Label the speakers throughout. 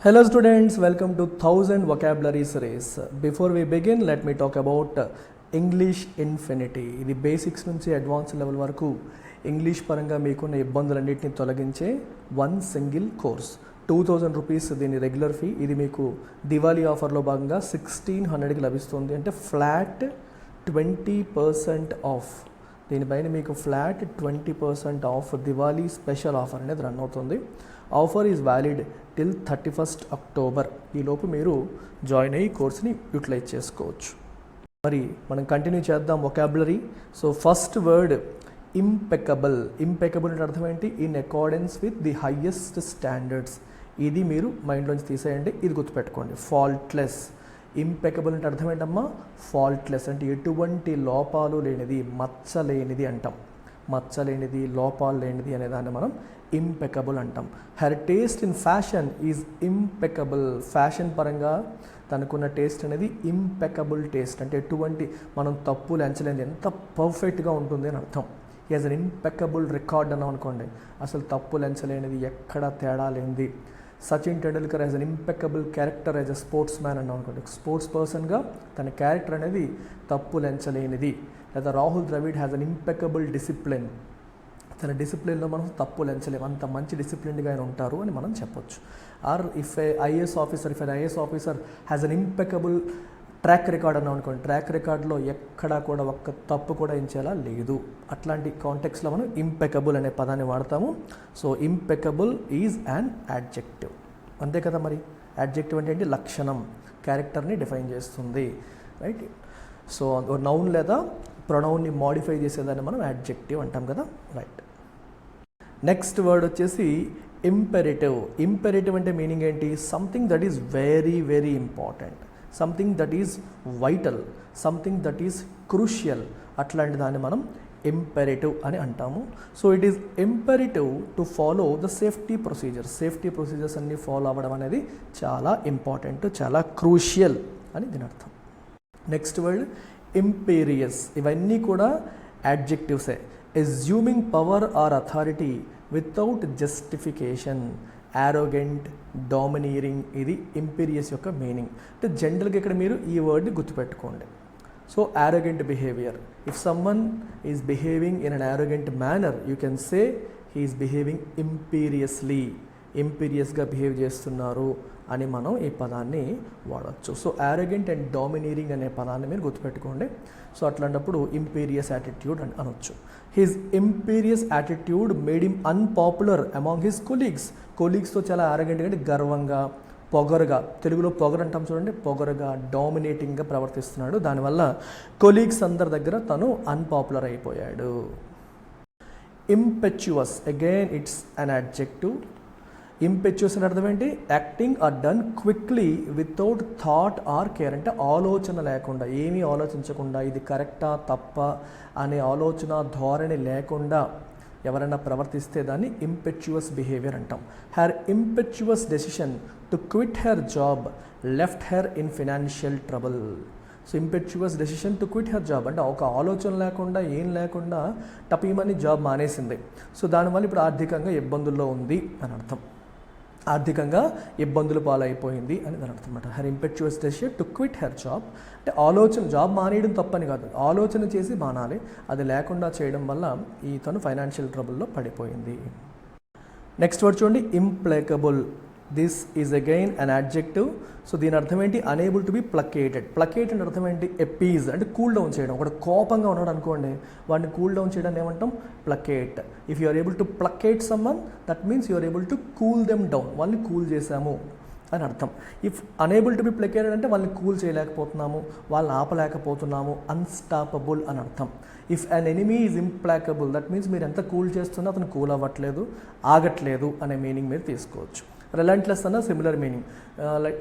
Speaker 1: Hello students, welcome to 1000 vocabulary series. Before we begin, let me talk about English Infinity. ఇది basics నుంచి advance level వరకు English పరంగా మీకున్న ఇబ్బందులన్నింటినీ తొలగించే one single course. 2000 rupees దీని regular fee. ఇది మీకు దివాళీ ఆఫర్లో భాగంగా 1600కి లభిస్తుంది. అంటే ఫ్లాట్ 20% ఆఫ్. దీనిపైన మీకు flat 20% of Diwali special offer అనేది రన్ అవుతుంది. Offer is valid till 31st October. ఈలోపు మీరు జాయిన్ అయ్యి కోర్స్ని యూటిలైజ్ చేసుకోవచ్చు. మరి మనం కంటిన్యూ చేద్దాం vocabulary. So first word impeccable. Impeccable అంటే అర్థం ఏంటి? In accordance with the highest standards. ఇది మీరు మైండ్లోంచి తీసేయండి, ఇది గుర్తుపెట్టుకోండి. ఫాల్ట్లెస్. ఇంపెకబుల్ అంటే అర్థం ఏంటమ్మా? ఫాల్ట్లెస్ అంటే ఎటువంటి లోపాలు లేనిది, మచ్చలేనిది అంటాం. మచ్చలేనిది, లోపాలు లేనిది అనే దాన్ని మనం ఇంపెకబుల్ అంటాం. Her taste in fashion is impeccable. Fashion పరంగా తనకున్న టేస్ట్ అనేది ఇంపెకబుల్ టేస్ట్. అంటే ఎటువంటి మనం తప్పులు ఎంచలేనిది, ఎంత పర్ఫెక్ట్గా ఉంటుంది అని అర్థం. He has an impeccable record అన్నాం అనుకోండి, అసలు తప్పులు ఎంచలేనిది, ఎక్కడ తేడా లేనిది. Sachin Tendulkar as an impeccable character as a sports man అన్నాం అనుకోండి, స్పోర్ట్స్ పర్సన్గా తన క్యారెక్టర్ అనేది తప్పులు ఎంచలేనిది. లేదా Rahul Dravid has an impeccable discipline. తన డిసిప్లిన్లో మనం తప్పులు ఎంచలేము, అంత మంచి డిసిప్లిన్గా ఆయన ఉంటారు అని మనం చెప్పొచ్చు. Or if IAS officer has an impeccable track record అన్నాం అనుకోండి, ట్రాక్ రికార్డులో ఎక్కడా కూడా ఒక్క తప్పు కూడా ఎంచేలా లేదు. అట్లాంటి కాంటెక్స్లో మనం ఇంపెకబుల్ అనే పదాన్ని వాడతాము. So impeccable is an adjective. అంతే కదా మరి. యాడ్జెక్టివ్ అంటే ఏంటి? లక్షణం, క్యారెక్టర్ని డిఫైన్ చేస్తుంది, రైట్? సో నౌన్ లేదా ప్రొనౌన్ని మాడిఫై చేసేదాన్ని మనం యాడ్జెక్టివ్ అంటాం కదా, రైట్. నెక్స్ట్ వర్డ్ వచ్చేసి ఇంపెరేటివ్. ఇంపెరేటివ్ అంటే మీనింగ్ ఏంటి? Something that is very very important, something that is vital, something that is crucial. అట్లాంటి దాన్ని మనం ఇంపెరేటివ్ అని అంటాము. So it is imperative to follow the safety procedures. Safety procedures అన్ని ఫాలో అవ్వడం అనేది చాలా ఇంపార్టెంట్, చాలా క్రూషియల్ అని దీని అర్థం. Next word imperious. ఇవన్నీ కూడా యాడ్జెక్టివ్సే. Assuming power or authority without justification. Arrogant, domineering, ఇది ఇంపీరియస్ యొక్క మీనింగ్. అంటే జనరల్గా ఇక్కడ మీరు ఈ వర్డ్ని గుర్తుపెట్టుకోండి. So arrogant behaviour. If someone is behaving in an arrogant manner, you can say he is behaving imperiously. ఇంపీరియస్గా బిహేవ్ చేస్తున్నారు అని మనం ఈ పదాన్ని వాడచ్చు. సో యారోగెంట్ అండ్ డామినీరింగ్ అనే పదాన్ని మీరు గుర్తుపెట్టుకోండి. సో అట్లాంటప్పుడు ఇంపీరియస్ యాటిట్యూడ్ అని అనొచ్చు. His imperious attitude made him unpopular among his colleagues. కొలీగ్స్తో చాలా యారోగెంట్గా అంటే గర్వంగా, పొగరుగా, తెలుగులో పొగరు అంటాం చూడండి, పొగరుగా, డామినేటింగ్గా ప్రవర్తిస్తున్నాడు. దానివల్ల కొలీగ్స్ అందరి దగ్గర తను అన్పాపులర్ అయిపోయాడు. ఇంపెచ్యువస్, అగైన్ ఇట్స్ అన్ యాడ్జెక్టివ్. ఇంపెచ్యువస్ అని అర్థం ఏంటి? Acting are done quickly without thought or care. అంటే ఆలోచన లేకుండా, ఏమీ ఆలోచించకుండా ఇది కరెక్టా తప్ప అనే ఆలోచన ధోరణి లేకుండా ఎవరైనా ప్రవర్తిస్తే దాన్ని ఇంపెచ్యువస్ బిహేవియర్ అంటాం. Her impetuous decision to quit her job left her in financial trouble. So impetuous decision to quit her job అంటే ఒక ఆలోచన లేకుండా, ఏం లేకుండా టపీమని జాబ్ మానేసింది. సో దానివల్ల ఇప్పుడు ఆర్థికంగా ఇబ్బందుల్లో ఉంది అని అర్థం. ఆర్థికంగా ఇబ్బందులు పాలైపోయింది అని దాని అర్థం అన్నమాట. Her impetuous decision to quit her job అంటే ఆలోచన, జాబ్ మానేయడం తప్పని కాదు, ఆలోచన చేసి మానాలి. అది లేకుండా చేయడం వల్ల తను ఫైనాన్షియల్ ట్రబుల్లో పడిపోయింది. నెక్స్ట్ వర్డ్ చూడండి, implacable. This is again an adjective. So దీని అర్థం ఏంటి? Unable to be placated. Placate అంటే అర్థం ఏంటి? ఎపీజ్ అంటే కూల్ డౌన్ చేయడం. ఒకటి కోపంగా ఉన్నాడు అనుకోండి, వాడిని కూల్ డౌన్ చేయడాన్ని ఏమంటాం? Placate. If you are able to placate someone, that means you are able to cool them down. వాళ్ళని కూల్ చేసాము అని అర్థం. If unable to be placated అంటే వాళ్ళని కూల్ చేయలేకపోతున్నాము, వాళ్ళని ఆపలేకపోతున్నాము, అన్స్టాపబుల్ అని అర్థం. If an enemy is implacable, that means మీరు ఎంత కూల్ చేస్తున్నా అతను కూల్ అవ్వట్లేదు, ఆగట్లేదు అనే మీనింగ్ మీరు తీసుకోవచ్చు. రిలెంట్లెస్ అన్న similar meaning.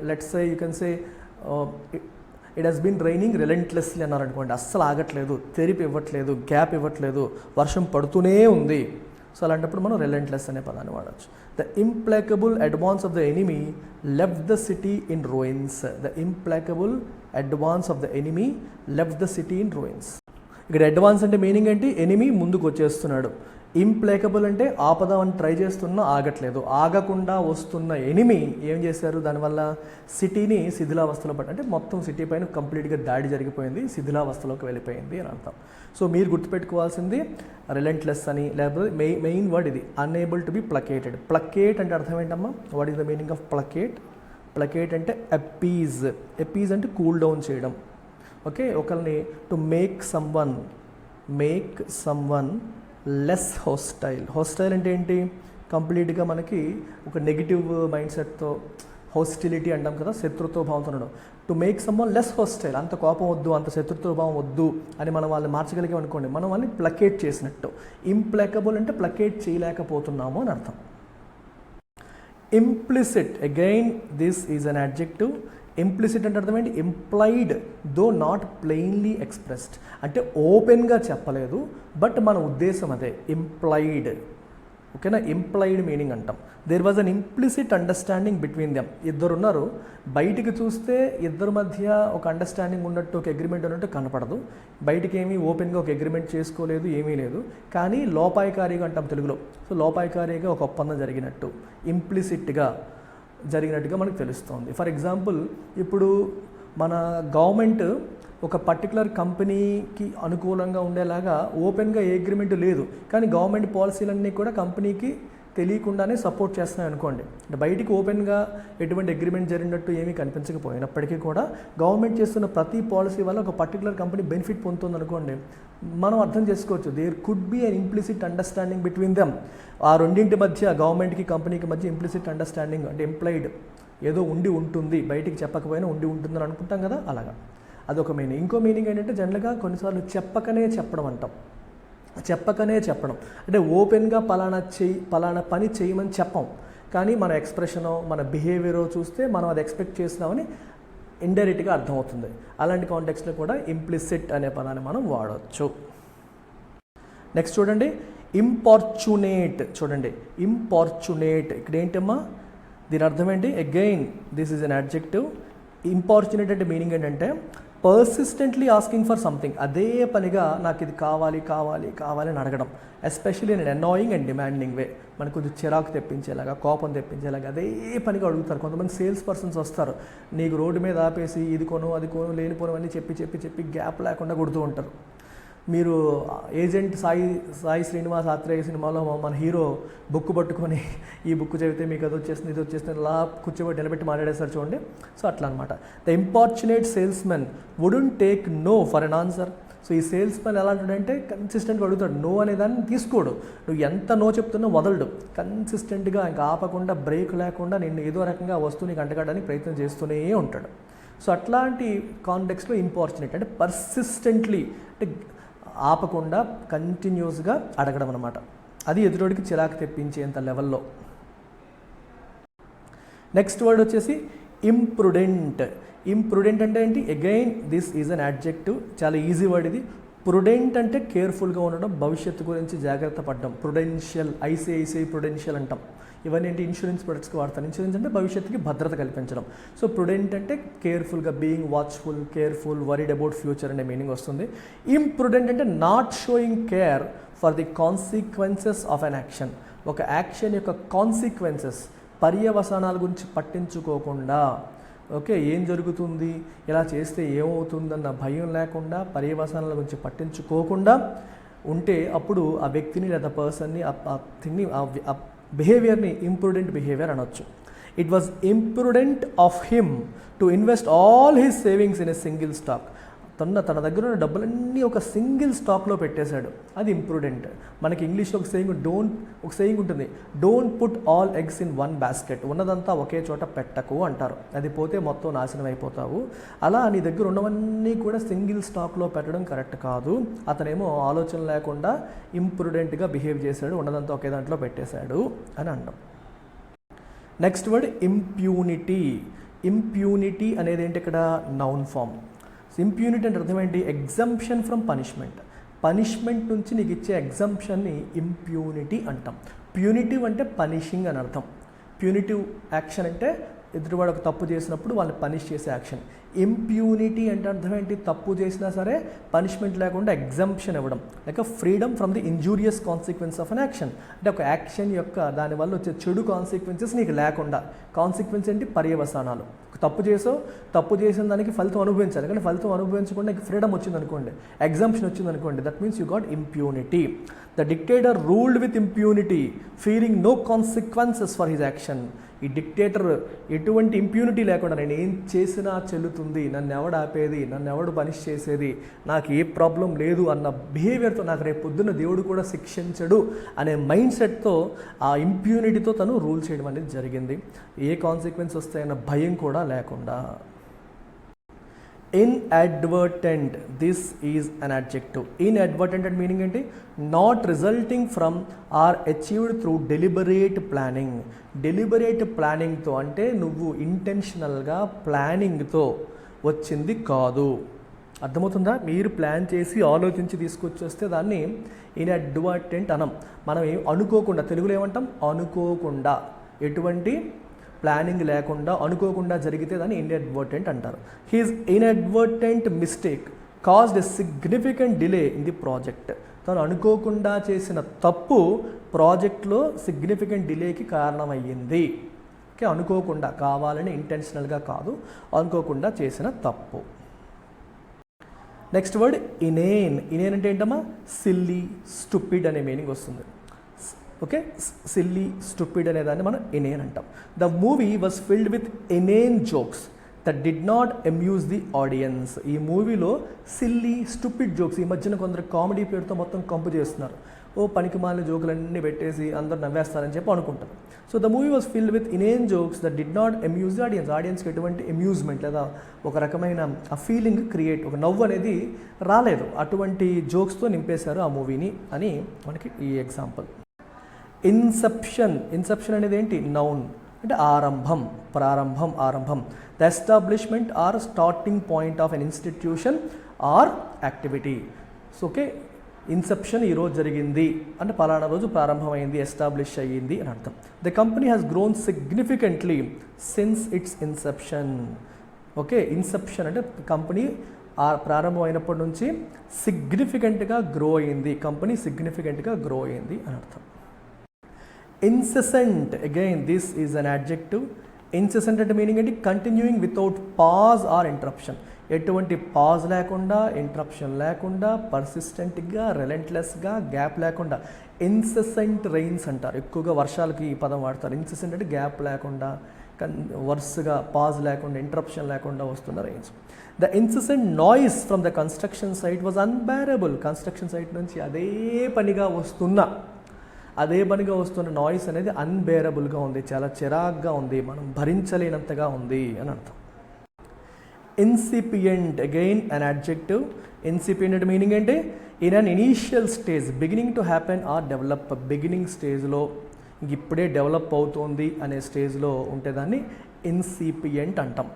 Speaker 1: Let's say you can say it he's been raining relentlessly అన్నారు అనుకోండి, అస్సలు ఆగట్లేదు, తెరిపి ఇవ్వట్లేదు, గ్యాప్ ఇవ్వట్లేదు, వర్షం పడుతూనే ఉంది. సో అలాంటప్పుడు మనం రిలెంట్లెస్ అనే పదాన్ని వాడచ్చు. The implacable advance of the enemy left the city in ruins. The implacable advance of the enemy left the city in ruins. ఇక్కడ అడ్వాన్స్ అంటే మీనింగ్ ఏంటి? ఎనిమీ ముందుకు వచ్చేస్తున్నాడు. ఇంప్లేకబుల్ అంటే ఆపదామని ట్రై చేస్తున్నా ఆగట్లేదు, ఆగకుండా వస్తున్న ఎనిమి ఏం చేశారు, దానివల్ల సిటీని శిథిలావస్థలో అంటే మొత్తం సిటీ పైన కంప్లీట్గా దాడి జరిగిపోయింది, శిథిలావస్థలోకి వెళ్ళిపోయింది అని అర్థం. సో మీరు గుర్తుపెట్టుకోవాల్సింది రిలెంట్లెస్ అని, లేకపోతే మెయిన్ వర్డ్ ఇది unable to be placated. Placate అంటే అర్థం ఏంటమ్మా, what is the meaning of placate? Placate అంటే అపీజ్, అపీజ్ అంటే కూల్ డౌన్ చేయడం. ఓకే, ఒకరిని to make someone less hostile. Hostile అంటే ఏంటి, కంప్లీట్గా మనకి ఒక నెగిటివ్ మైండ్ సెట్తో, హోస్టిలిటీ అంటాం కదా, శత్రుత్వ భావంతో ఉండడం. To make someone less hostile, అంత కోపం వద్దు, అంత శత్రుత్వ భావం వద్దు అని మనం వాళ్ళని మార్చగలిగాం అనుకోండి, మనం వాళ్ళని ప్లకేట్ చేసినట్టు. ఇంప్లెకబుల్ అంటే ప్లకేట్ చేయలేకపోతున్నాము అని అర్థం. Implicit, again this is an adjective. Implicit అంటే అర్థం ఏంటి, implied though not plainly expressed, అంటే ఓపెన్గా చెప్పలేదు బట్ మన ఉద్దేశం అదే, ఇంప్లైడ్. ఓకేనా, ఇంప్లైడ్ మీనింగ్ అంటాం. There was an implicit understanding between them. ఇద్దరు ఉన్నారు, బయటికి చూస్తే ఇద్దరి మధ్య ఒక అండర్స్టాండింగ్ ఉన్నట్టు, ఒక అగ్రిమెంట్ ఉన్నట్టు కనపడదు, బయటికి ఏమీ ఓపెన్గా ఒక అగ్రిమెంట్ చేసుకోలేదు, ఏమీ లేదు, కానీ లోపాయకారిగా అంటాం తెలుగులో. సో లోపాయకారిగా ఒక ఒప్పందం జరిగినట్టు, ఇంప్లిసిట్గా జరిగినట్టుగా మనకు తెలుస్తుంది. ఫర్ ఎగ్జాంపుల్, ఇప్పుడు మన గవర్నమెంట్ ఒక పర్టికులర్ కంపెనీకి అనుకూలంగా ఉండేలాగా ఓపెన్గా ఏ అగ్రిమెంట్ లేదు, కానీ గవర్నమెంట్ పాలసీలన్నీ కూడా కంపెనీకి తెలియకుండానే సపోర్ట్ చేస్తున్నాయి అనుకోండి. అంటే బయటికి ఓపెన్గా ఎటువంటి అగ్రిమెంట్ జరిగినట్టు ఏమీ కనిపించకపోయినప్పటికీ కూడా గవర్నమెంట్ చేస్తున్న ప్రతి పాలసీ వల్ల ఒక పర్టికులర్ కంపెనీ బెనిఫిట్ పొందుతుంది అనుకోండి, మనం అర్థం చేసుకోవచ్చు there could be an implicit understanding between them. ఆ రెండింటి మధ్య, గవర్నమెంట్కి కంపెనీకి మధ్య ఇంప్లిసిట్ అండర్స్టాండింగ్ అంటే ఇంప్లైడ్, ఏదో ఉండి ఉంటుంది, బయటికి చెప్పకపోయినా ఉండి ఉంటుందని అనుకుంటాం కదా, అలాగా అదొక మీనింగ్. ఇంకో మీనింగ్ ఏంటంటే జనరల్గా కొన్నిసార్లు చెప్పకనే చెప్పడం అంటాం. చెప్పకనే చెప్పడం అంటే ఓపెన్గా పలానా పని చేయమని చెప్పం, కానీ మన ఎక్స్ప్రెషనో మన బిహేవియరో చూస్తే మనం అది ఎక్స్పెక్ట్ చేస్తున్నామని ఇండైరెక్ట్గా అర్థమవుతుంది. అలాంటి కాంటెక్స్లో కూడా ఇంప్లిసిట్ అనే పదాన్ని మనం వాడవచ్చు. నెక్స్ట్ చూడండి, ఇంపార్చునేట్. చూడండి, ఇంపార్చునేట్ ఇక్కడ ఏంటమ్మా, దీని అర్థం ఏంటి? Again this is an adjective. Importunate అంటే మీనింగ్ ఏంటంటే పర్సిస్టెంట్లీ ఆస్కింగ్ ఫర్ సంథింగ్, అదే పనిగా నాకు ఇది కావాలి కావాలి కావాలి అని అడగడం, especially in annoying and demanding way, మనకు కొంచెం చిరాకు తెప్పించేలాగా, కోపం తెప్పించేలాగా అదే పనిగా అడుగుతారు. కొంతమంది సేల్స్ పర్సన్స్ వస్తారు, నీకు రోడ్డు మీద ఆపేసి ఇది కొను అది కొను లేనిపోను చెప్పి చెప్పి చెప్పి గ్యాప్ లేకుండా కొడుతూ ఉంటారు. మీరు ఏజెంట్ సాయి శ్రీనివాస్ ఆత్రేయ సినిమాలో మన హీరో బుక్ పట్టుకొని ఈ బుక్ చదివితే మీకు అది వచ్చేస్తుంది ఇది వచ్చేస్తుంది అలా కూర్చోబెట్టి నిలబెట్టి మాట్లాడేస్తారు చూడండి. సో అట్లా అనమాట. The importunate salesman wouldn't take no for an answer. So ఈ సేల్స్మెన్ ఎలా అంటాడంటే కన్సిస్టెంట్గా అడుగుతాడు, నో అనేదాన్ని తీసుకోడు, నువ్వు ఎంత నో చెప్తున్నా వదలడు, కన్సిస్టెంట్గా ఇంకా ఆపకుండా బ్రేక్ లేకుండా నిన్ను ఏదో రకంగా వస్తువుని కంటగడానికి ప్రయత్నం చేస్తూనే ఉంటాడు. సో అట్లాంటి కాంటెక్స్లో ఇంపార్చునేట్ అంటే పర్సిస్టెంట్లీ అంటే ఆపకుండా కంటిన్యూస్గా అడగడం అనమాట. అది ఎదురోడికి చిరాకు తెప్పించేంత లెవెల్లో. నెక్స్ట్ వర్డ్ వచ్చేసి ఇంప్రుడెంట్. ఇంప్రుడెంట్ అంటే ఏంటి? Again this is an adjective. చాలా ఈజీ వర్డ్ ఇది. ప్రుడెంట్ అంటే కేర్ఫుల్గా ఉండడం, భవిష్యత్తు గురించి జాగ్రత్త పడడం. ప్రుడెన్షియల్, ఐసిఐసిఐ ప్రుడెన్షియల్ అంటాం. ఇవన్నీ ఏంటి? ఇన్సూరెన్స్ ప్రొడక్ట్స్కి వాడతాను. ఇన్సూరెన్స్ అంటే భవిష్యత్తుకి భద్రత కల్పించడం. సో ప్రుడెంట్ అంటే కేర్ఫుల్గా, being watchful, careful, worried about future అనే మీనింగ్ వస్తుంది. ఇంప్రుడెంట్ అంటే not showing care for the consequences of an action. ఒక యాక్షన్ యొక్క కాన్సిక్వెన్సెస్, పర్యవసానాల గురించి పట్టించుకోకుండా, ఓకే ఏం జరుగుతుంది, ఇలా చేస్తే ఏమవుతుందన్న భయం లేకుండా, పర్యవసానాల గురించి పట్టించుకోకుండా ఉంటే అప్పుడు ఆ వ్యక్తిని లేదా పర్సన్ని, ఆ థింగ్ని, ఆ బిహేవియర్ని ఇంప్రుడెంట్ బిహేవియర్ అనొచ్చు. It was imprudent of him to invest all his savings in a single stock. తన దగ్గర ఉన్న డబ్బులన్నీ ఒక సింగిల్ స్టాక్లో పెట్టేశాడు. అది ఇంప్రుడెంట్. మనకి ఇంగ్లీష్లో ఒక సేయింగ్ ఉంటుంది, don't put all eggs in one basket. ఉన్నదంతా ఒకే చోట పెట్టకు అంటారు. అది పోతే మొత్తం నాశనం అయిపోతావు. అలా నీ దగ్గర ఉన్నవన్నీ కూడా సింగిల్ స్టాక్లో పెట్టడం కరెక్ట్ కాదు. అతనేమో ఆలోచన లేకుండా ఇంప్రుడెంట్గా బిహేవ్ చేశాడు, ఉన్నదంతా ఒకే దాంట్లో పెట్టేశాడు అని అంటాం. Next word impunity. ఇంప్యూనిటీ అనేది ఏంటి? ఇక్కడ నౌన్ ఫామ్. ఇంప్యూనిటీ అంటే అర్థం ఏంటి? Exemption from punishment. పనిష్మెంట్ నుంచి నీకు ఇచ్చే ఎగ్జంప్షన్ని ఇంప్యూనిటీ అంటాం. ప్యూనిటివ్ అంటే పనిషింగ్ అని అర్థం. ప్యూనిటివ్ యాక్షన్ అంటే ఎదుటివాడు ఒక తప్పు చేసినప్పుడు వాళ్ళని పనిష్ చేసే యాక్షన్. ఇంప్యూనిటీ అంటే అర్థం ఏంటి? తప్పు చేసినా సరే పనిష్మెంట్ లేకుండా ఎగ్జంప్షన్ ఇవ్వడం, like freedom from the injurious consequence of an action. అంటే ఒక యాక్షన్ యొక్క దానివల్ల వచ్చే చెడు కాన్సిక్వెన్సెస్ నీకు లేకుండా. కాన్సిక్వెన్స్ ఏంటి? పర్యవసానాలు. తప్పు చేసిన దానికి ఫలితం అనుభవించాలి, కానీ ఫలితం అనుభవించకుండా నీకు ఫ్రీడమ్ వచ్చింది అనుకోండి, ఎగ్జంప్షన్ వచ్చింది అనుకోండి, that means you got impunity. The dictator ruled with impunity, fearing no consequences for his action. ఈ డిక్టేటర్ ఎటువంటి ఇంప్యూనిటీ లేకుండా నేను ఏం చేసినా చెల్లుతుంది, నన్ను ఎవడు ఆపేది, నన్ను ఎవడు పనిష్ చేసేది, నాకు ఏ ప్రాబ్లం లేదు అన్న బిహేవియర్తో నాకు రేపు పొద్దున్న దేవుడు కూడా శిక్షించడు అనే మైండ్ సెట్తో ఆ ఇంప్యూనిటీతో తను రూల్ చేయడం అనేది జరిగింది. ఏ కాన్సిక్వెన్స్ వస్తాయన్న భయం కూడా లేకుండా. Inadvertent, this is an adjective. Inadvertent అంటే మీనింగ్ ఏంటి? Not resulting from or achieved through deliberate planning. Deliberate ప్లానింగ్తో అంటే నువ్వు ఇంటెన్షనల్గా ప్లానింగ్తో వచ్చింది కాదు. అర్థమవుతుందా? మీరు ప్లాన్ చేసి ఆలోచించి తీసుకొచ్చేస్తే దాన్ని ఇన్అడ్వర్టెంట్ అనం. మనం ఏం అనుకోకుండా, తెలుగులో ఏమంటాం? అనుకోకుండా, ఎటువంటి ప్లానింగ్ లేకుండా అనుకోకుండా జరిగితే దాన్ని ఇన్అడ్వర్టెంట్ అంటారు. He's ఇన్అడ్వర్టెంట్ mistake caused a significant delay in the project. తను అనుకోకుండా చేసిన తప్పు ప్రాజెక్ట్లో సిగ్నిఫికెంట్ డిలేకి కారణమయ్యింది. ఓకే, అనుకోకుండా, కావాలని ఇంటెన్షనల్గా కాదు, అనుకోకుండా చేసిన తప్పు. Next word ఇనేన్. ఇనేన్ అంటే ఏంటమ్మా? సిల్లీ, స్టూపిడ్ అనే మీనింగ్ వస్తుంది. ఓకే, సిల్లీ, స్టూపిడ్ అనే దాన్ని మనం ఇనేన్ అంటాం. The movie was filled with inane jokes that did not amuse the audience. ఈ మూవీలో సిల్లీ, స్టూపిడ్ జోక్స్, ఈ మధ్యన కొందరు కామెడీ పేరుతో మొత్తం కంపు చేస్తున్నారు. ఓ పనికిమాలిన జోకులన్నీ పెట్టేసి అందరూ నవ్వేస్తారని చెప్పి అనుకుంటారు. So the movie was filled with inane jokes that did not amuse the audience. ఆడియన్స్కి ఎటువంటి అమ్యూజ్మెంట్ లేదా ఒక రకమైన ఆ ఫీలింగ్ క్రియేట్, ఒక నవ్వు అనేది రాలేదు. అటువంటి జోక్స్తో నింపేశారు ఆ మూవీని అని మనకి ఈ ఎగ్జాంపుల్. ఇన్సెప్షన్. ఇన్సెప్షన్ అనేది ఏంటి? నౌన్, అంటే ఆరంభం, ప్రారంభం, ఆరంభం. The establishment or starting point of an institution or activity. So okay, inception ఈరోజు జరిగింది అంటే పలానా రోజు ప్రారంభమైంది, ఎస్టాబ్లిష్ అయ్యింది అని అర్థం. The company has grown significantly since its inception. Okay, inception అంటే కంపెనీ ప్రారంభం అయినప్పటి నుంచి సిగ్నిఫికెంట్గా గ్రో అయింది, కంపెనీ సిగ్నిఫికెంట్గా గ్రో అయింది అని అర్థం. Incessant, again this is an adjective. Incessant అంటే మీనింగ్ ఏంటి? Continuing without pause or interruption. ఎటువంటి పాజ్ లేకుండా, ఇంటరప్షన్ లేకుండా, పర్సిస్టెంట్గా, రిలెంట్లెస్గా, గ్యాప్ లేకుండా. ఇన్సెసెంట్ రెయిన్స్ అంటారు, ఎక్కువగా వర్షాలకి ఈ పదం వాడతారు. ఇన్సెసెంట్ అంటే గ్యాప్ లేకుండా, వరుసగా పాజ్ లేకుండా, ఇంటరప్షన్ లేకుండా వస్తున్న rains. The incessant noise from the construction site was unbearable. Construction site నుంచి అదే పనిగా వస్తున్న నాయిస్ అనేది అన్బేరబుల్గా ఉంది, చాలా చిరాగ్గా ఉంది, మనం భరించలేనంతగా ఉంది అని అర్థం. Incipient, again an adjective. Incipient meaning ఏంటి? In an initial stage, beginning to happen or develop. Beginning స్టేజ్లో, ఇప్పుడే డెవలప్ అవుతుంది అనే స్టేజ్లో ఉంటే దాన్ని ఇన్సిపియంట్ అంటాం.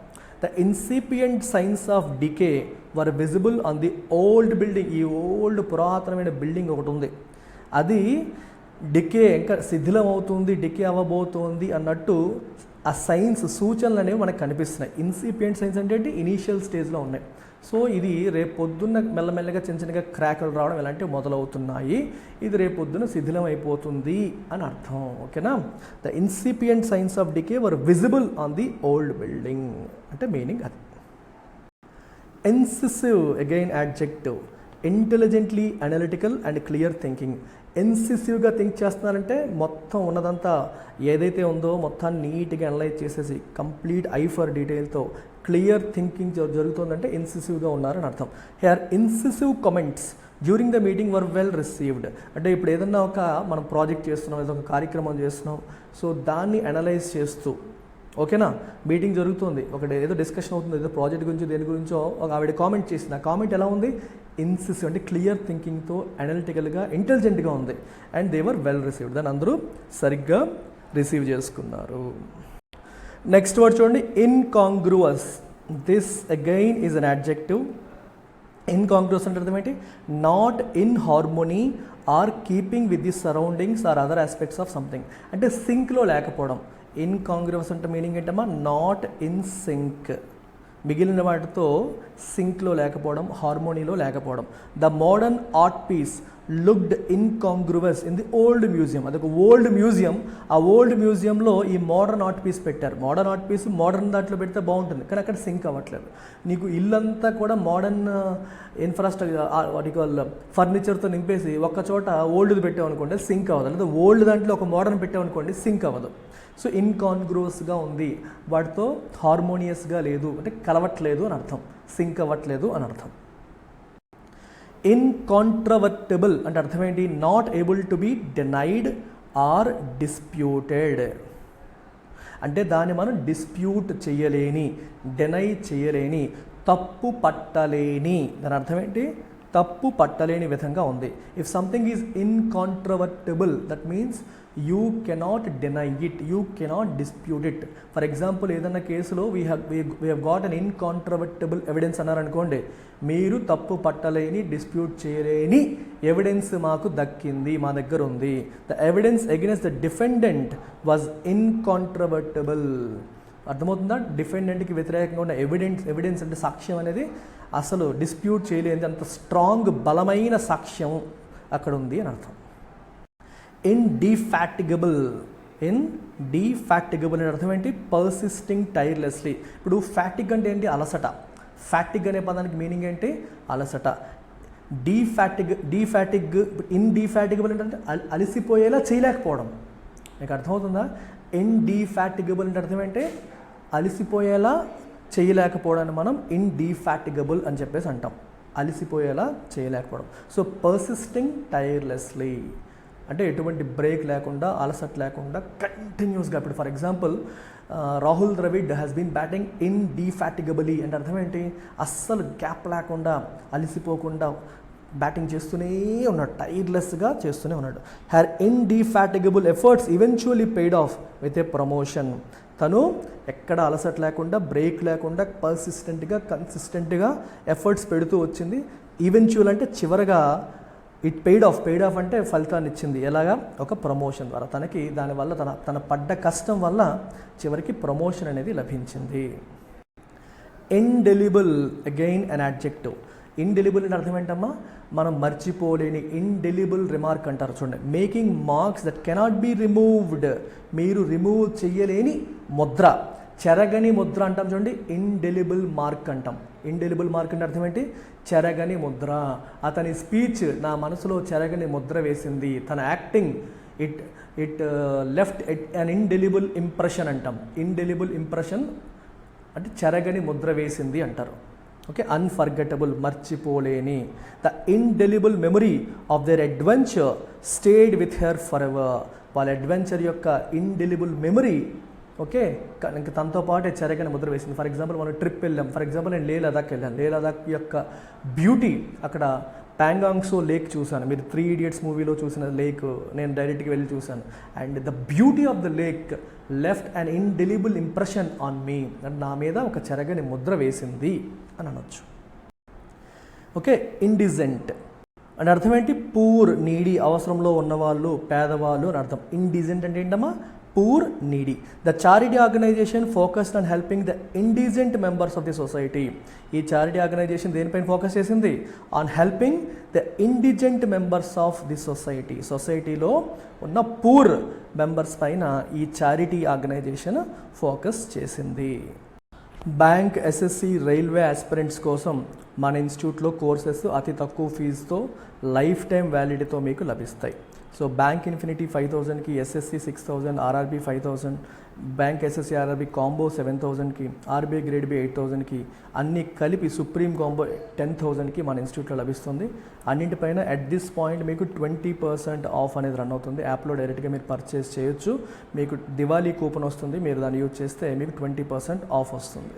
Speaker 1: The incipient signs of decay were visible on the old building. ఈ ఓల్డ్ పురాతనమైన బిల్డింగ్ ఒకటి ఉంది, అది డికే ఇంకా శిథిలం అవుతుంది, డికే అవ్వబోతోంది అన్నట్టు ఆ సైన్స్ సూచనలు అనేవి మనకు కనిపిస్తున్నాయి. ఇన్సిపియంట్ సైన్స్ అంటే ఇనీషియల్ స్టేజ్లో ఉన్నాయి. సో ఇది రేపు పొద్దున్న మెల్లమెల్లగా చిన్న చిన్నగా క్రాకులు రావడం ఇలాంటివి మొదలవుతున్నాయి, ఇది రేపు పొద్దున్న శిథిలం అయిపోతుంది అని అర్థం. ఓకేనా? The incipient signs of decay were visible on the old building అంటే మీనింగ్ అది. Incisive, again adjective. Intelligently analytical and clear thinking. ఇన్సిసివ్గా థింక్ చేస్తున్నారంటే మొత్తం ఉన్నదంతా ఏదైతే ఉందో మొత్తాన్ని నీట్గా అనలైజ్ చేసేసి కంప్లీట్ ఐ ఫర్ డీటెయిల్తో క్లియర్ థింకింగ్ జరుగుతుందంటే ఇన్సిసివ్గా ఉన్నారని అర్థం. Here incisive comments during the meeting were well received. అంటే ఇప్పుడు ఏదన్నా మనం ప్రాజెక్ట్ చేస్తున్నాం, ఏదో ఒక కార్యక్రమం చేస్తున్నాం, సో దాన్ని అనలైజ్ చేస్తూ, ఓకేనా, మీటింగ్ జరుగుతుంది, ఏదో డిస్కషన్ అవుతుంది, ఏదో ప్రాజెక్ట్ గురించి దేని గురించో ఒక ఆవిడ కామెంట్ చేసింది. ఆ కామెంట్ ఎలా ఉంది? ఇన్సిసివ్ అంటే క్లియర్ థింకింగ్తో, అనలిటికల్గా, ఇంటెలిజెంట్గా ఉంది. And they were well received, దాన్ని అందరూ సరిగ్గా రిసీవ్ చేసుకున్నారు. నెక్స్ట్ వర్డ్ చూడండి, incongruous. This again is an adjective. Incongruous అంటే అర్థం ఏంటి? Not in harmony or keeping with the surroundings or other aspects of something. అంటే సింక్లో లేకపోవడం, ఇన్కాంగ్రువస్ అంటే మీనింగ్ ఏంటమ్మా, నాట్ ఇన్ సింక్, మిగిలిన వాటితో సింక్లో లేకపోవడం, హార్మోనీలో లేకపోవడం. The modern art piece looked incongruous in the old museum. అదొక ఓల్డ్ మ్యూజియం, ఆ ఓల్డ్ మ్యూజియంలో ఈ మోడర్న్ ఆర్ట్ పీస్ పెట్టారు. మోడర్న్ ఆర్ట్ పీస్ మోడర్న్ దాంట్లో పెడితే బాగుంటుంది, కానీ అక్కడ సింక్ అవ్వట్లేదు. నీకు ఇల్లంతా కూడా మోడర్న్ ఇన్ఫ్రాస్ట్రక్చర్ వాటి ఫర్నిచర్తో నింపేసి ఒక్క చోట ఓల్డ్ది పెట్టామనుకోండి సింక్ అవ్వదు, లేదా ఓల్డ్ దాంట్లో ఒక మోడర్న్ పెట్టామనుకోండి సింక్ అవ్వదు. సో ఇన్కాంగ్రువస్గా ఉంది, వాటితో హార్మోనియస్గా లేదు అంటే కలవట్లేదు అని అర్థం, సింక్ అవ్వట్లేదు అని అర్థం. ఇన్కాంట్రవర్టబుల్ అంటే అర్థం ఏంటి, not able to be denied or disputed. అంటే దాన్ని మనం డిస్ప్యూట్ చేయలేని, డెనై చేయలేని, తప్పు పట్టలేని, దాని అర్థం ఏంటి, తప్పు పట్టలేని విధంగా ఉంది. If something is incontrovertible that means you cannot deny it, you cannot dispute it. For example ఏదన్నా కేసులో we have got an incontrovertible evidence అన్నారనుకోండి, మీరు తప్పు పట్టలేని, డిస్ప్యూట్ చేయలేని ఎవిడెన్స్ మాకు దక్కింది, మా దగ్గర ఉంది. The evidence against the defendant was incontrovertible. అర్థమవుతుందా, డిఫెండెంట్కి వ్యతిరేకంగా ఉన్న ఎవిడెన్స్ అంటే సాక్ష్యం అనేది అసలు డిస్ప్యూట్ చేయలేని అంత స్ట్రాంగ్ బలమైన సాక్ష్యం అక్కడ ఉంది అని అర్థం. ఇండిఫాటిగబుల్ అనే అర్థం ఏంటి, పర్సిస్టింగ్ టైర్లెస్లీ. ఇప్పుడు ఫ్యాటిగ్ అంటే ఏంటి, అలసట. ఫ్యాటిగ్ అనే పదానికి మీనింగ్ ఏంటి, అలసట. ఇండిఫాటిగబుల్ అంటే అలసిపోయేలా చేయలేకపోవడం. మీకు అర్థమవుతుందా, ఇండిఫాటిగబుల్ అంటే అర్థం ఏంటి, అలసిపోయేలా చేయలేకపోవడాన్ని మనం ఇండిఫాటిగబుల్ అని చెప్పేసి అంటాం, అలసిపోయేలా చేయలేకపోవడం. సో పర్సిస్టింగ్ టైర్లెస్లీ అంటే ఎటువంటి బ్రేక్ లేకుండా, అలసట లేకుండా కంటిన్యూస్గా. ఇప్పుడు for example Rahul Dravid has been batting indefatigably అంటే అర్థం ఏంటి, అస్సలు గ్యాప్ లేకుండా, అలసిపోకుండా బ్యాటింగ్ చేస్తూనే ఉన్నాడు, టైర్లెస్గా చేస్తూనే ఉన్నాడు. Her indefatigable efforts eventually paid off with a promotion. తను ఎక్కడ అలసట లేకుండా, బ్రేక్ లేకుండా, పర్సిస్టెంట్గా, కన్సిస్టెంట్గా ఎఫర్ట్స్ పెడుతూ వచ్చింది. ఈవెన్చువల్ అంటే చివరగా ఇట్ పెయిడ్ ఆఫ్ అంటే ఫలితాన్ని ఇచ్చింది. ఎలాగా, ఒక ప్రమోషన్ ద్వారా. తనకి దానివల్ల తన పడ్డ కష్టం వల్ల చివరికి ప్రమోషన్ అనేది లభించింది. Indelible again an adjective. Indelible అంటే అర్థం ఏంటమ్మా, మనం మర్చిపోలేని, ఇండెలిబుల్ రిమార్క్ అంటారు చూడండి. Making marks that cannot be removed, మీరు రిమూవ్ చెయ్యలేని ముద్ర, చెరగని ముద్ర అంటాం చూడండి, ఇండెలిబుల్ మార్క్ అంటాం. ఇండెలిబుల్ మార్క్ అంటే అర్థం ఏంటి, చెరగని ముద్ర. అతని స్పీచ్ నా మనసులో చెరగని ముద్ర వేసింది, తన acting it left an indelible impression అంటాం. ఇండెలిబుల్ ఇంప్రెషన్ అంటే చెరగని ముద్ర వేసింది అంటారు. ఓకే, అన్ఫర్గెటబుల్ మర్చిపోలేని. The indelible memory of their adventure stayed with her forever. వాళ్ళ అడ్వెంచర్ యొక్క ఇండెలిబుల్ మెమరీ ఓకే ఇంకా తనతో పాటే చెరగని ముద్ర వేసింది. ఫర్ ఎగ్జాంపుల్ మనం ట్రిప్ వెళ్ళాం, ఫర్ ఎగ్జాంపుల్ నేను లే లదాఖ్ వెళ్ళాను. లే లదాఖ్ యొక్క బ్యూటీ, అక్కడ ప్యాంగాంగ్సో లేక్ చూశాను. మీరు 3 Idiots మూవీలో చూసిన లేక్ నేను డైరెక్ట్గా వెళ్ళి చూశాను. And the beauty of the lake left and indelible impression on me. నా మీద ఒక చెరగని ముద్ర వేసింది అని అనొచ్చు. ఓకే, ఇండిజెంట్ అంటే అర్థం ఏంటి, పూర్, నీడీ, అవసరంలో ఉన్నవాళ్ళు, పేదవాళ్ళు అని అర్థం. ఇండిజెంట్ అంటే ఏంటమ్మా, poor, needy. The charity organisation focused on helping the indigent members of the society. ఈ చారిటీ ఆర్గనైజేషన్ దేనిపైన ఫోకస్ చేసింది, on helping the indigent members of the society. సొసైటీలో ఉన్న పూర్ మెంబర్స్ పైన ఈ చారిటీ ఆర్గనైజేషన్ ఫోకస్ చేసింది. బ్యాంక్, ఎస్ఎస్సి, రైల్వే ఆస్పిరెంట్స్ కోసం మన ఇన్స్టిట్యూట్లో కోర్సెస్ అతి తక్కువ ఫీజుతో లైఫ్ టైం వ్యాలిడిటీతో మీకు లభిస్తాయి. సో బ్యాంక్ ఇన్ఫినిటీ 5,000కి, SSC 6,000, RRB 5,000, bank SSC RRB combo 7,000కి, ఆర్బీఐ గ్రేడ్ బి 8,000కి, అన్నీ కలిపి సుప్రీం కాంబో 10,000కి మన ఇన్స్టిట్యూట్లో లభిస్తుంది. అన్నింటిపైన అట్ దిస్ పాయింట్ మీకు 20% ఆఫ్ అనేది రన్ అవుతుంది. యాప్లో డైరెక్ట్గా మీరు పర్చేస్ చేయొచ్చు. మీకు దివాళీ కూపన్ వస్తుంది, మీరు దాన్ని యూజ్ చేస్తే మీకు 20% ఆఫ్ వస్తుంది.